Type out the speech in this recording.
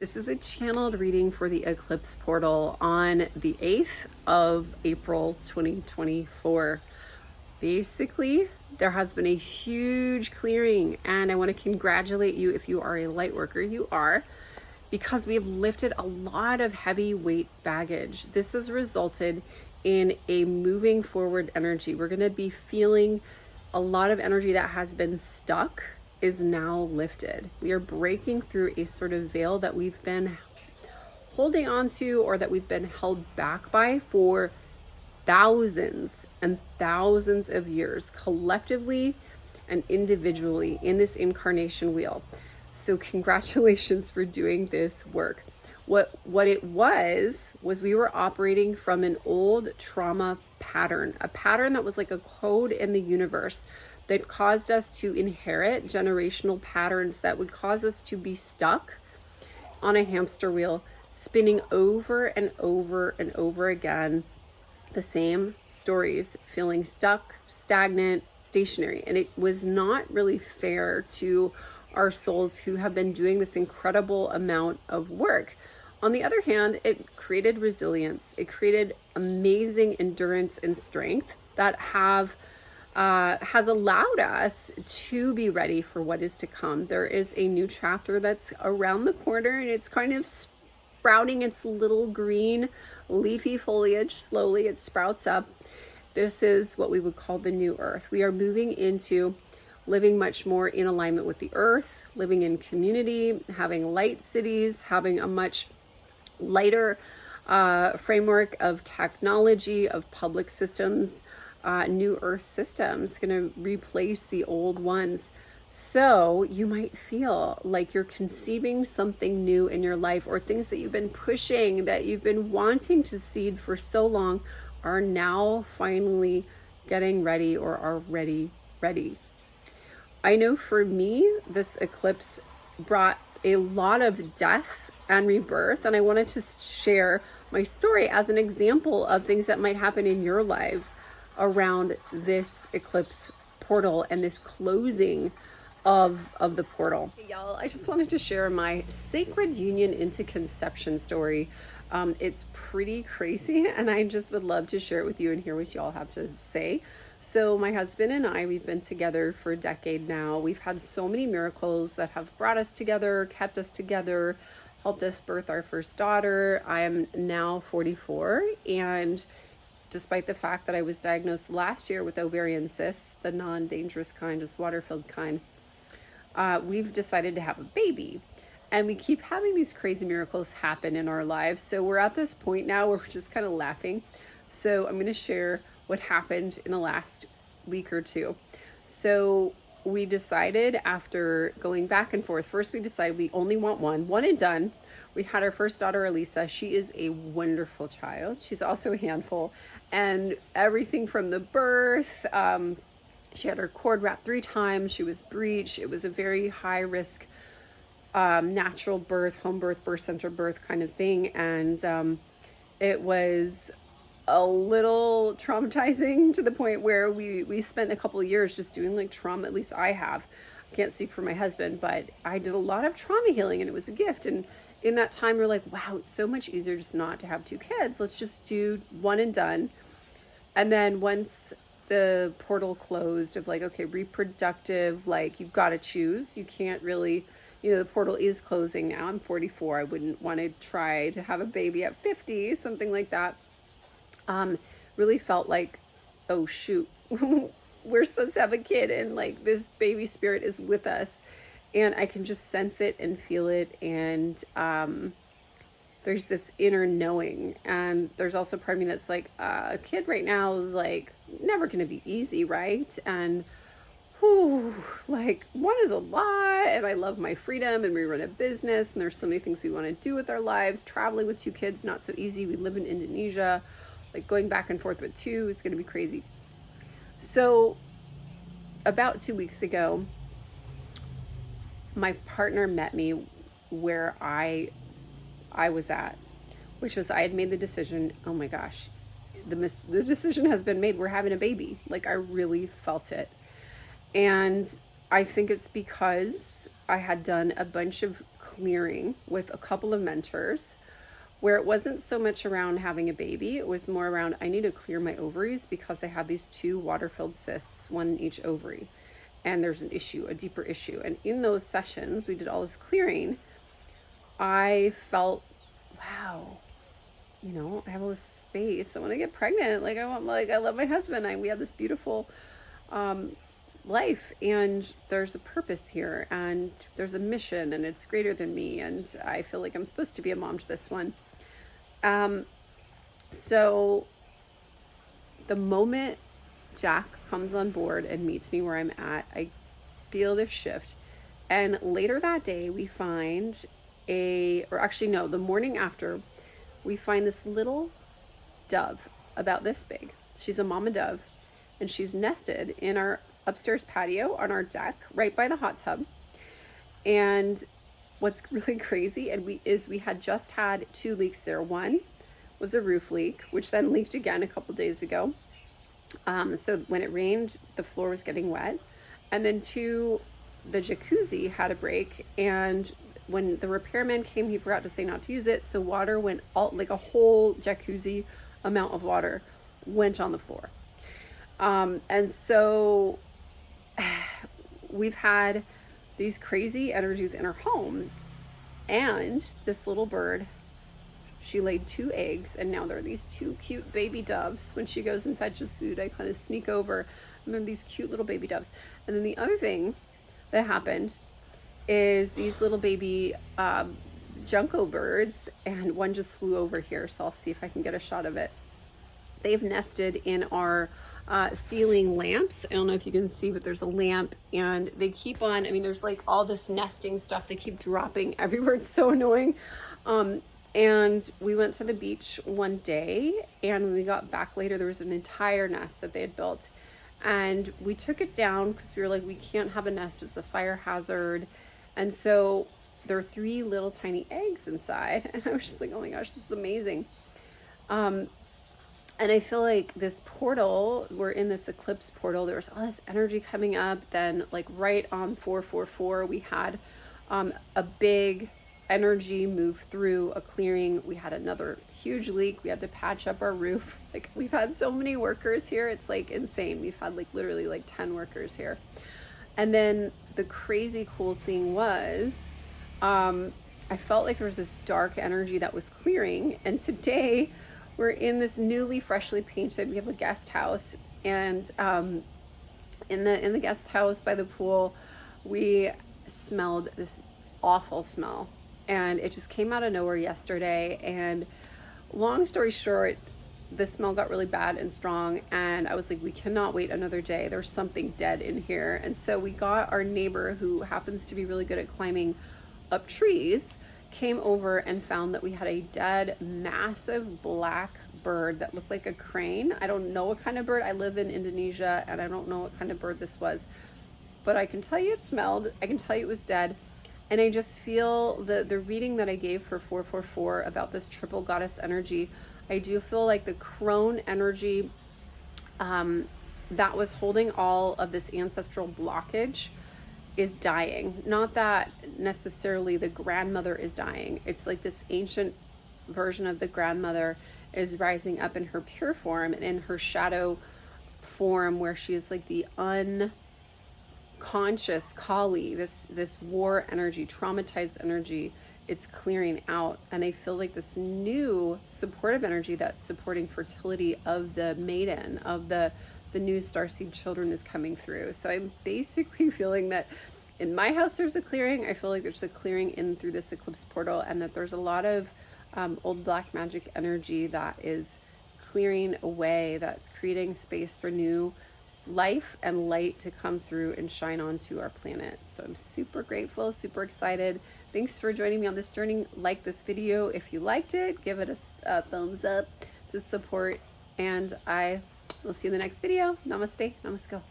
This is a channeled reading for the Eclipse portal on the 8th of April 2024. Basically, there has been a huge clearing, and I want to congratulate you if you are a light worker. You are, because we have lifted a lot of heavy weight baggage. This has resulted in a moving forward energy. We're going to be feeling a lot of energy that has been stuck is now lifted. We are breaking through a sort of veil that we've been holding on to, or that we've been held back by for thousands and thousands of years, collectively and individually in this incarnation wheel. So congratulations for doing this work. What it was we were operating from an old trauma pattern, a pattern that was like a code in the universe that caused us to inherit generational patterns that would cause us to be stuck on a hamster wheel, spinning over and over and over again the same stories, feeling stuck, stagnant, stationary. And it was not really fair to our souls who have been doing this incredible amount of work. On the other hand, it created resilience. It created amazing endurance and strength that has allowed us to be ready for what is to come. There is a new chapter that's around the corner, and it's kind of sprouting its little green leafy foliage. Slowly it sprouts up. This is what we would call the new earth. We are moving into living much more in alignment with the earth, living in community, having light cities, having a much lighter framework of technology, of public systems, new earth systems, going to replace the old ones. So you might feel like you're conceiving something new in your life, or things that you've been pushing, that you've been wanting to seed for so long, are now finally getting ready, or are ready. I know for me, this eclipse brought a lot of death and rebirth, and I wanted to share my story as an example of things that might happen in your life around this eclipse portal and this closing of the portal. Hey y'all, I just wanted to share my sacred union into conception story. It's pretty crazy, and I just would love to share it with you and hear what y'all have to say. So my husband and I, we've been together for a decade now. We've had so many miracles that have brought us together, kept us together, helped us birth our first daughter. I am now 44, and despite the fact that I was diagnosed last year with ovarian cysts, the non-dangerous kind, just water-filled kind, we've decided to have a baby. And we keep having these crazy miracles happen in our lives. So we're at this point now where we're just kind of laughing. So I'm going to share what happened in the last week or two. So we decided, after going back and forth, first we decided we only want one and done. We had our first daughter, Elisa. She is a wonderful child. She's also a handful. And everything from the birth, she had her cord wrapped 3 times. She was breech. It was a very high risk natural birth, home birth, birth center birth kind of thing. And it was a little traumatizing, to the point where we spent a couple of years just doing like trauma. At least I have. I can't speak for my husband, but I did a lot of trauma healing, and it was a gift. And in that time, we're like, wow, it's so much easier just not to have 2 kids. Let's just do one and done. And then once the portal closed of like, okay, reproductive, like you've got to choose. You can't really, the portal is closing now. I'm 44. I wouldn't want to try to have a baby at 50, something like that. Really felt like, oh shoot, we're supposed to have a kid, and like this baby spirit is with us, and I can just sense it and feel it. And there's this inner knowing, and there's also part of me that's like, a kid right now is like never going to be easy, right? And like 1 is a lot, and I love my freedom, and we run a business, and there's so many things we want to do with our lives. Traveling with 2 kids, not so easy. We live in Indonesia. Like going back and forth with 2 is going to be crazy. So about 2 weeks ago, my partner met me where I was at, which was, I had made the decision. Oh my gosh, the decision has been made. We're having a baby. Like, I really felt it. And I think it's because I had done a bunch of clearing with a couple of mentors where it wasn't so much around having a baby. It was more around, I need to clear my ovaries because I have these 2 water-filled cysts, one in each ovary. And there's an issue, a deeper issue. And in those sessions, we did all this clearing. I felt, wow, you know, I have all this space. I want to get pregnant. Like I love my husband. We have this beautiful life, and there's a purpose here, and there's a mission, and it's greater than me. And I feel like I'm supposed to be a mom to this one. So the moment Jack comes on board and meets me where I'm at, I feel this shift. And later that day, we find the morning after, we find this little dove about this big. She's a mama dove, and she's nested in our upstairs patio on our deck, right by the hot tub. And what's really crazy we had just had 2 leaks there. One was a roof leak, which then leaked again a couple days ago. So when it rained, the floor was getting wet. And then 2, the jacuzzi had a break, and when the repairman came, he forgot to say not to use it. So water went all, like a whole jacuzzi amount of water went on the floor. And so we've had these crazy energies in our home, and this little bird, she laid 2 eggs, and now there are these 2 cute baby doves. When she goes and fetches food, I kind of sneak over, and there are these cute little baby doves. And then the other thing that happened is these little baby junco birds, and one just flew over here, so I'll see if I can get a shot of it. They've nested in our ceiling lamps. I don't know if you can see, but there's a lamp, and they keep on, there's like all this nesting stuff. They keep dropping everywhere. It's so annoying. And we went to the beach one day, and when we got back later, there was an entire nest that they had built. And we took it down because we were like, we can't have a nest. It's a fire hazard. And so there are 3 little tiny eggs inside. And I was just like, oh my gosh, this is amazing. And I feel like this portal, we're in this eclipse portal. There was all this energy coming up. Then like right on 444, we had a big energy move through a clearing. We had another huge leak. We had to patch up our roof. Like, we've had so many workers here. It's like insane. We've had like literally like 10 workers here. And then the crazy cool thing was, I felt like there was this dark energy that was clearing. And today we're in this newly freshly painted, we have a guest house, and in the guest house by the pool, we smelled this awful smell, and it just came out of nowhere yesterday. And long story short, the smell got really bad and strong, and I was like, we cannot wait another day. There's something dead in here. And so we got our neighbor, who happens to be really good at climbing up trees, came over and found that we had a dead, massive black bird that looked like a crane. I don't know what kind of bird. I live in Indonesia, and I don't know what kind of bird this was, but I can tell you it smelled. I can tell you it was dead. And I just feel the reading that I gave for 444 about this triple goddess energy, I do feel like the crone energy that was holding all of this ancestral blockage is dying. Not that necessarily the grandmother is dying. It's like this ancient version of the grandmother is rising up in her pure form and in her shadow form, where she is like the unconscious Kali, this war energy, traumatized energy. It's clearing out, and I feel like this new supportive energy that's supporting fertility of the maiden, of the new starseed children, is coming through. So I'm basically feeling that in my house there's a clearing. I feel like there's a clearing in through this eclipse portal, and that there's a lot of old black magic energy that is clearing away, that's creating space for new life and light to come through and shine onto our planet. So I'm super grateful, super excited. Thanks for joining me on this journey. Like this video if you liked it, give it a thumbs up to support, and I will see you in the next video. Namaste, namaskar.